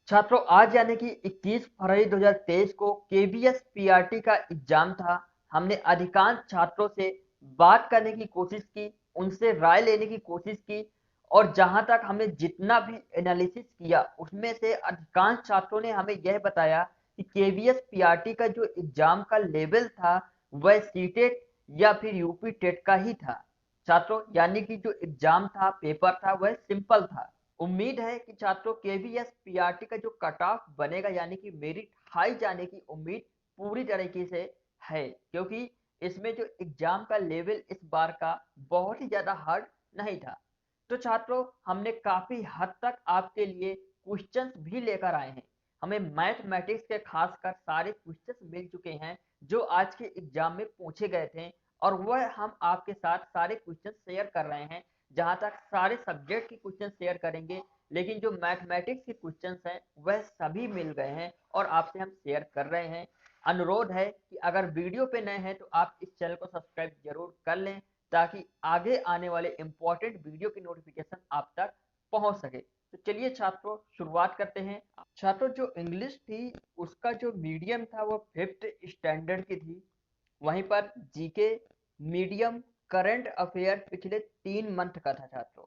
छात्रों, आज यानी कि 21 फरवरी 2023 को केवीएस पीआरटी का एग्जाम था। हमने अधिकांश छात्रों से बात करने की कोशिश की, उनसे राय लेने की कोशिश की और जहां तक हमने जितना भी एनालिसिस किया उसमें से अधिकांश छात्रों ने हमें यह बताया कि केवीएस पीआरटी का जो एग्जाम का लेवल था वह सीटेट या फिर यूपी टेट का ही था। छात्रों, यानी कि जो एग्जाम था, पेपर था, वह सिंपल था। उम्मीद है कि छात्रों केवीएस पीआरटी का जो कट ऑफ बनेगा यानी कि मेरिट हाई जाने की उम्मीद पूरी तरीके से है, क्योंकि इसमें जो एग्जाम का लेवल इस बार का बहुत ही ज्यादा हार्ड नहीं था। तो छात्रों, हमने काफी हद तक आपके लिए क्वेश्चंस भी लेकर आए हैं। हमें मैथमेटिक्स के खासकर सारे क्वेश्चंस मिल चुके हैं जो आज के एग्जाम में पूछे गए थे, और वह हम आपके साथ सारे क्वेश्चन शेयर कर रहे हैं। जहां तक सारे सब्जेक्ट के क्वेश्चन शेयर करेंगे, लेकिन जो मैथमेटिक्स के क्वेश्चंस हैं वह सभी मिल गए हैं और आपसे हम शेयर कर रहे हैं। अनुरोध है कि अगर वीडियो पे नए हैं तो आप इस चैनल को सब्सक्राइब जरूर कर लें, ताकि आगे आने वाले इंपॉर्टेंट वीडियो की नोटिफिकेशन आप तक पहुंच सके। तो चलिए छात्रों, शुरुआत करते हैं। छात्रों, जो इंग्लिश थी उसका जो मीडियम था वो 5th स्टैंडर्ड की थी। वहीं पर जीके मीडियम करंट अफेयर पिछले 3 मंथ का था। छात्रों,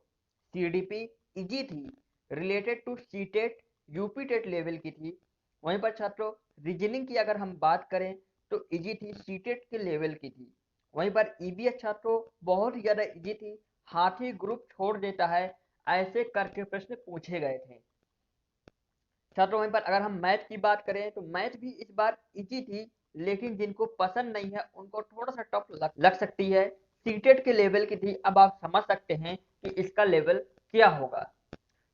सीडीपी इजी थी, related to CTET UP TET level की थी। वहीं पर छात्रों, रीजनिंग की अगर हम बात करें तो इजी थी, सीटेट के लेवल की थी। वहीं पर ईबीएस छात्रों बहुत ही ज्यादा इजी थी, हाथी ग्रुप छोड़ देता है, ऐसे करके प्रश्न पूछे गए थे। छात्रों, वहीं पर अगर हम मैथ की बात करें तो मैथ भी इस बार इजी थी, लेकिन जिनको पसंद नहीं है उनको थोड़ा सा टफ लग सकती है। सीटेट के लेवल की थी, अब आप समझ सकते हैं कि इसका लेवल क्या होगा।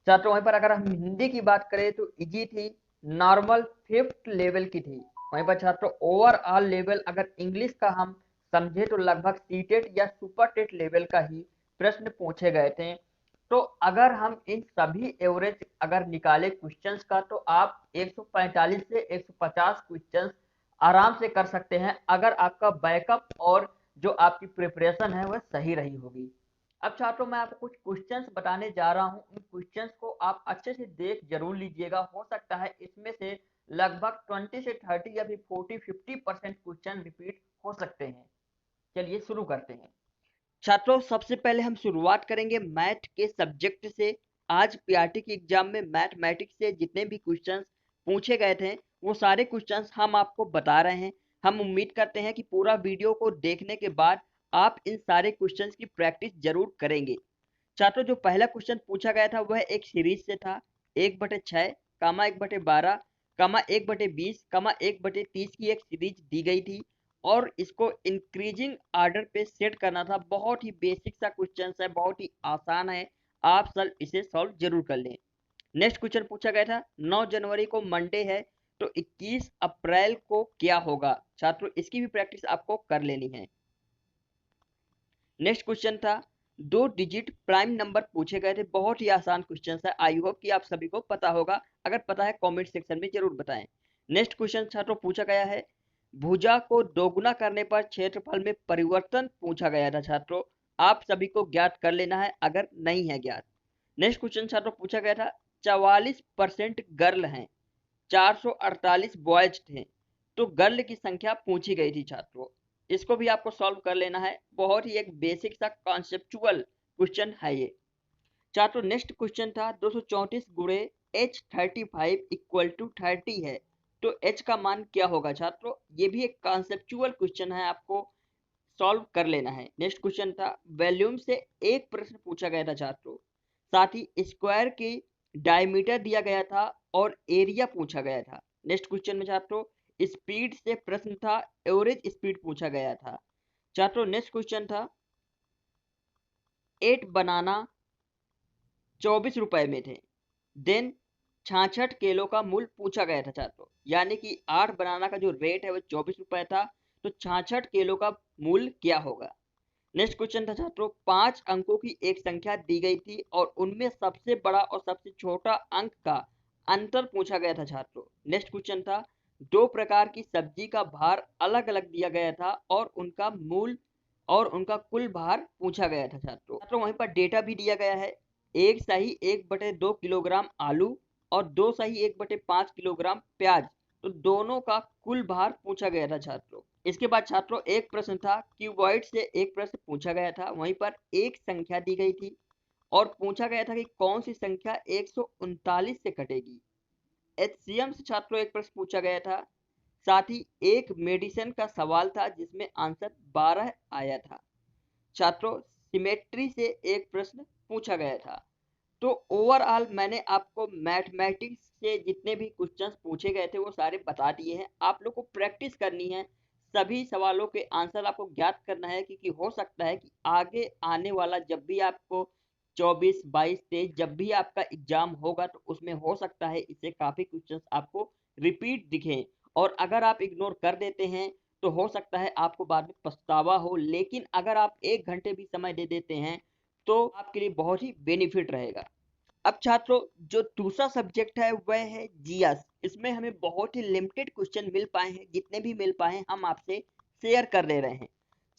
छात्रों, वहीं पर अगर हम हिंदी की बात करें तो इजी थी, नॉर्मल 5th लेवल की थी। वहीं पर छात्रों, ओवरऑल लेवल अगर इंग्लिश का हम समझे तो लगभग सीटेट या सुपर टेट लेवल का ही प्रश्न पूछे गए थे। तो अगर हम इन सभी एवरेज अगर निकाले क्वेश्चंस का तो आप 145 से 150 क्वेश्चंस आराम से कर सकते हैं, अगर आपका बैकअप और जो आपकी प्रिपरेशन है वह सही रही होगी। अब छात्रों, मैं आपको कुछ क्वेश्चंस बताने जा रहा हूं, उन क्वेश्चंस को आप अच्छे से देख जरूर लीजिएगा। हो सकता है इसमें से लगभग 20 से 30 या फिर 40-50% क्वेश्चन रिपीट हो सकते हैं। चलिए शुरू करते हैं। छात्रों, सबसे पहले हम शुरुआत करेंगे मैथ के सब्जेक्ट से। आज पीआरटी के एग्जाम में मैथमेटिक्स से जितने भी क्वेश्चंस पूछे गए थे वो सारे क्वेश्चंस हम आपको बता रहे हैं। हम उम्मीद करते हैं कि पूरा वीडियो को देखने के बाद आप इन सारे क्वेश्चंस की प्रैक्टिस जरूर करेंगे। छात्रों, जो पहला क्वेश्चन पूछा गया था वह एक सीरीज से था। 1/6 कामा 1/12 कामा 1/20 कामा 1/30 की एक सीरीज दी गई थी और इसको इंक्रीजिंग ऑर्डर पे सेट करना था। बहुत ही बेसिक सा क्वेश्चन है, बहुत ही आसान है, आप सब इसे सॉल्व जरूर कर लें। नेक्स्ट क्वेश्चन पूछा गया था, 9 जनवरी को मंडे है तो 21 अप्रैल को क्या होगा। छात्रों, इसकी भी प्रैक्टिस आपको कर लेनी है। नेक्स्ट क्वेश्चन था, 2 डिजिट प्राइम नंबर पूछे गए थे। बहुत ही आसान क्वेश्चन है, आई होप कि आप सभी को पता होगा। अगर पता है कमेंट सेक्शन में जरूर बताएं। नेक्स्ट क्वेश्चन छात्रों पूछा गया है, भुजा को दोगुना करने पर क्षेत्रफल में परिवर्तन पूछा गया था। छात्रों, आप सभी को ज्ञात कर लेना है अगर नहीं है ज्ञात। नेक्स्ट क्वेश्चन छात्रों पूछा गया था, 44% गर्ल हैं, 448 बॉयज थे, तो गर्ल की संख्या पूछी गई थी। छात्रों, इसको भी आपको सॉल्व कर लेना है, बहुत ही एक बेसिक सा कॉन्सेप्चुअल क्वेश्चन है ये। छात्रों, नेक्स्ट क्वेश्चन था, 234 गुणे H35 इक्वल टू 30 है, तो H का मान क्या होगा। छात्रों, ये भी एक कॉन्सेप्चुअल क्वेश्चन है, आपको सॉल्व कर लेना है। नेक्स्ट क्वेश्चन था, वॉल्यूम से एक प्रश्न पूछा गया था। छात्रों, साथ ही स्क्वायर की डायमीटर दिया गया था और एरिया पूछा गया था। नेक्स्ट क्वेश्चन में छात्रों स्पीड से प्रश्न था, एवरेज स्पीड पूछा गया था। छात्रों, नेक्स्ट क्वेश्चन था, 8 बनाना 24 रुपए में थे, देन 66 किलो का मूल्य पूछा गया था। छात्रों, यानी कि 8 बनाना का जो रेट है वो 24 रुपए था, तो 66 किलो का मूल्य क्या होगा। नेक्स्ट क्वेश्चन था छात्रों, 5 अंकों की एक संख्या दी गई थी और उनमें सबसे बड़ा और सबसे छोटा अंक का अंतर पूछा गया था। छात्रों, नेक्स्ट क्वेश्चन था, 2 प्रकार की सब्जी का भार अलग अलग दिया गया था और उनका मूल और उनका कुल भार पूछा गया था। छात्रों, वहीं पर डेटा भी दिया गया है, एक सही 1/2 किलोग्राम आलू और 2 सही 1/5 किलोग्राम प्याज। तो दोनों का कुल भार पूछा गया था छात्रों। इसके बाद छात्रों एक प्रश्न था, क्यूबॉइड से एक प्रश्न पूछा गया था, वहीं पर एक संख्या दी गई थी और पूछा गया था कि कौन सी संख्या 139 से कटेगी। एचसीएम से छात्रों एक प्रश्न पूछा गया था, साथ ही एक मेडिसिन का सवाल था जिसमें आंसर 12 आया था। छात्रों सिमेट्री से एक प्रश्न पूछा गया था। तो ओवरऑल मैंने आपको मैथमेटिक्स से जितने भी क्वेश्चंस पूछे गए थे वो सारे बता दिए हैं। आप लोग को प्रैक्टिस करनी है, सभी सवालों के आंसर आपको ज्ञात करना है, क्योंकि हो सकता है कि आगे आने वाला जब भी आपको 24, 22, 23 जब भी आपका एग्जाम होगा तो उसमें हो सकता है इससे काफी क्वेश्चंस आपको रिपीट दिखें, और अगर आप इग्नोर कर देते हैं तो हो सकता है आपको बाद में पछतावा हो। लेकिन अगर आप 1 घंटे भी समय दे देते हैं तो आपके लिए बहुत ही बेनिफिट रहेगा। अब छात्रों जो दूसरा सब्जेक्ट है वह है जीएस। इसमें हमें बहुत ही लिमिटेड क्वेश्चन मिल पाए हैं, जितने भी मिल पाए हैं हम आपसे शेयर कर दे रहे हैं।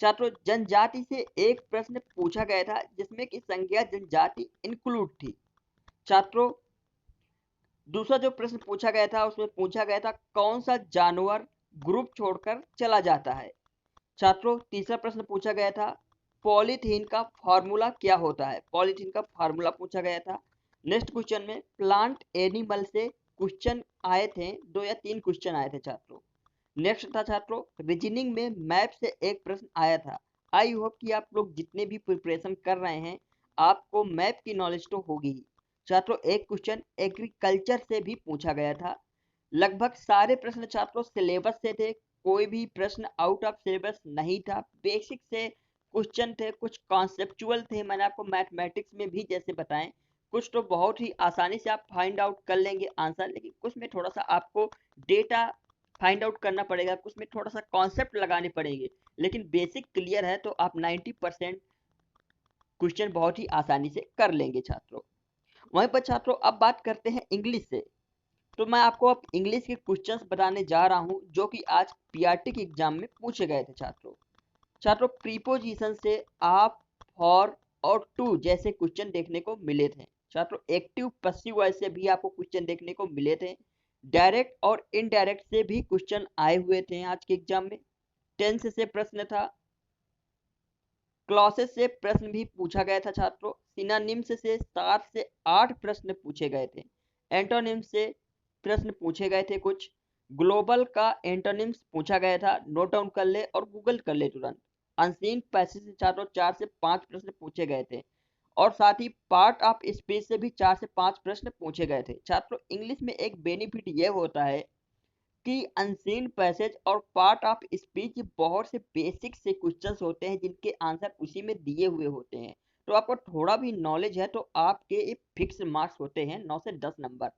छात्रों जनजाति से एक प्रश्न पूछा गया था जिसमें कि संज्ञा जनजाति इंक्लूड थी। छात्रों दूसरा जो प्रश्न पूछा गया था उसमें पूछा गया था कौन सा जानवर ग्रुप छोड़कर चला जाता है। छात्रों तीसरा प्रश्न पूछा गया था पॉलीथीन का फार्मूला क्या होता है। पॉलीथीन का फार्मूला पूछा गया था। नेक्स्ट क्वेश्चन में प्लांट एनिमल से क्वेश्चन आए थे, 2 या 3 क्वेश्चन आए थे छात्रों। नेक्स्ट था छात्रों रीजनिंग में मैप से एक प्रश्न आया था। आई होप कि आप लोग जितने भी प्रिपरेशन कर रहे हैं आपको मैप की नॉलेज तो होगी ही। छात्रों एक क्वेश्चन एग्रीकल्चर से भी पूछा गया था। लगभग सारे प्रश्न छात्रों सिलेबस से थे, कोई भी प्रश्न आउट ऑफ सिलेबस नहीं था। बेसिक से क्वेश्चन थे, कुछ कॉन्सेप्चुअल थे, मैंने आपको मैथमेटिक्स में भी जैसे बताएं। कुछ तो बहुत ही आसानी से आप फाइंड आउट कर लेंगे आंसर, लेकिन कुछ में थोड़ा सा आपको डेटा फाइंड आउट करना पड़ेगा, कुछ में थोड़ा सा कॉन्सेप्ट लगाने पड़ेंगे। लेकिन बेसिक क्लियर है तो आप 90% क्वेश्चन बहुत ही आसानी से कर लेंगे छात्रों। वहीं पर छात्रों अब बात करते हैं इंग्लिश से। तो मैं आपको अब इंग्लिश के क्वेश्चंस बताने जा रहा हूं जो कि आज पीआरटी के एग्जाम में पूछे गए थे छात्रों। छात्रों प्रीपोजिशन से आप, फॉर और टू जैसे क्वेश्चन देखने को मिले थे। छात्रों एक्टिव पैसिव वॉइस से भी आपको क्वेश्चन देखने को मिले थे। डायरेक्ट और इनडायरेक्ट से भी क्वेश्चन आए हुए थे आज के एग्जाम में। टेंस से प्रश्न था। क्लॉसेस से प्रश्न भी पूछा गया था छात्रों। सिनोनिम्स से 7 से 8 प्रश्न पूछे गए थे। एंटोनिम्स से प्रश्न पूछे गए थे कुछ। ग्लोबल का एंटोनिम्स पूछा गया था, नोट डाउन कर ले और गूगल कर ले तुरंत। अनसीन पैसेज से छात्रों 4 से 5 प्रश्न पूछे गए थे, और साथ ही पार्ट ऑफ स्पीच से भी 4 से 5 प्रश्न पूछे गए थे। छात्रों इंग्लिश में एक बेनिफिट यह होता है कि अनसीन पैसेज और पार्ट ऑफ स्पीच बहुत से बेसिक से क्वेश्चंस होते हैं जिनके आंसर उसी में दिए हुए होते हैं। तो आपको थोड़ा भी नॉलेज है तो आपके फिक्स मार्क्स होते हैं 9 से 10 नंबर।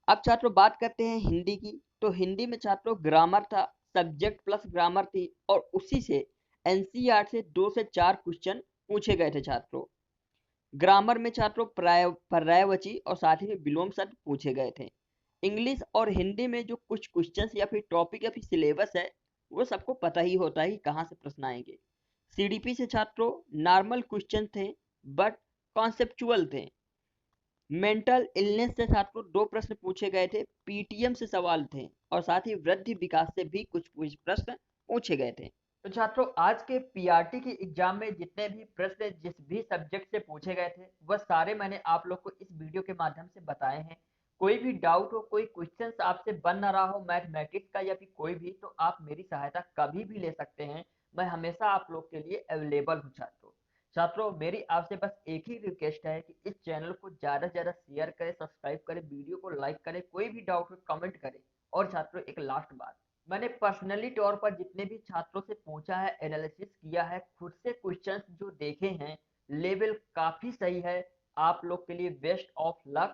अब छात्रों बात करते हैं हिंदी की। तो हिंदी में छात्रों ग्रामर था, सब्जेक्ट प्लस ग्रामर थी, और उसी से एनसीईआरटी से 2 से 4 क्वेश्चन पूछे गए थे छात्रों। ग्रामर में छात्रों पर्यायवाची और साथ ही में विलोम शब्द पूछे गए थे। इंग्लिश और हिंदी में जो कुछ क्वेश्चंस या फिर टॉपिक या फिर सिलेबस है वो सबको पता ही होता है कि कहाँ से प्रश्न आएंगे। सीडीपी से छात्रों नॉर्मल क्वेश्चन थे बट कॉन्सेप्चुअल थे। मेंटल इलनेस से छात्रों 2 प्रश्न पूछे गए थे, पीटीएम से सवाल थे, और साथ ही वृद्धि विकास से भी कुछ कुछ प्रश्न पूछे गए थे। तो छात्रों आज के पीआरटी के एग्जाम में जितने भी प्रश्न जिस भी सब्जेक्ट से पूछे गए थे वह सारे मैंने आप लोग को इस वीडियो के माध्यम से बताए हैं। कोई भी डाउट हो, कोई क्वेश्चंस आपसे बन ना रहा हो मैथमेटिक्स का या फिर कोई भी, तो आप मेरी सहायता कभी भी ले सकते हैं। मैं हमेशा आप लोग के लिए अवेलेबल हूँ छात्रों। छात्रों मेरी आपसे बस एक ही रिक्वेस्ट है कि इस चैनल को ज़्यादा से ज़्यादा शेयर करें, सब्सक्राइब करें, वीडियो को लाइक करें, कोई भी डाउट हो कमेंट करें। और छात्रों एक लास्ट बात, मैंने पर्सनली तौर पर जितने भी छात्रों से पूछा है, एनालिसिस किया है, खुद से क्वेश्चंस जो देखे हैं, लेवल काफ़ी सही है। आप लोग के लिए बेस्ट ऑफ लक।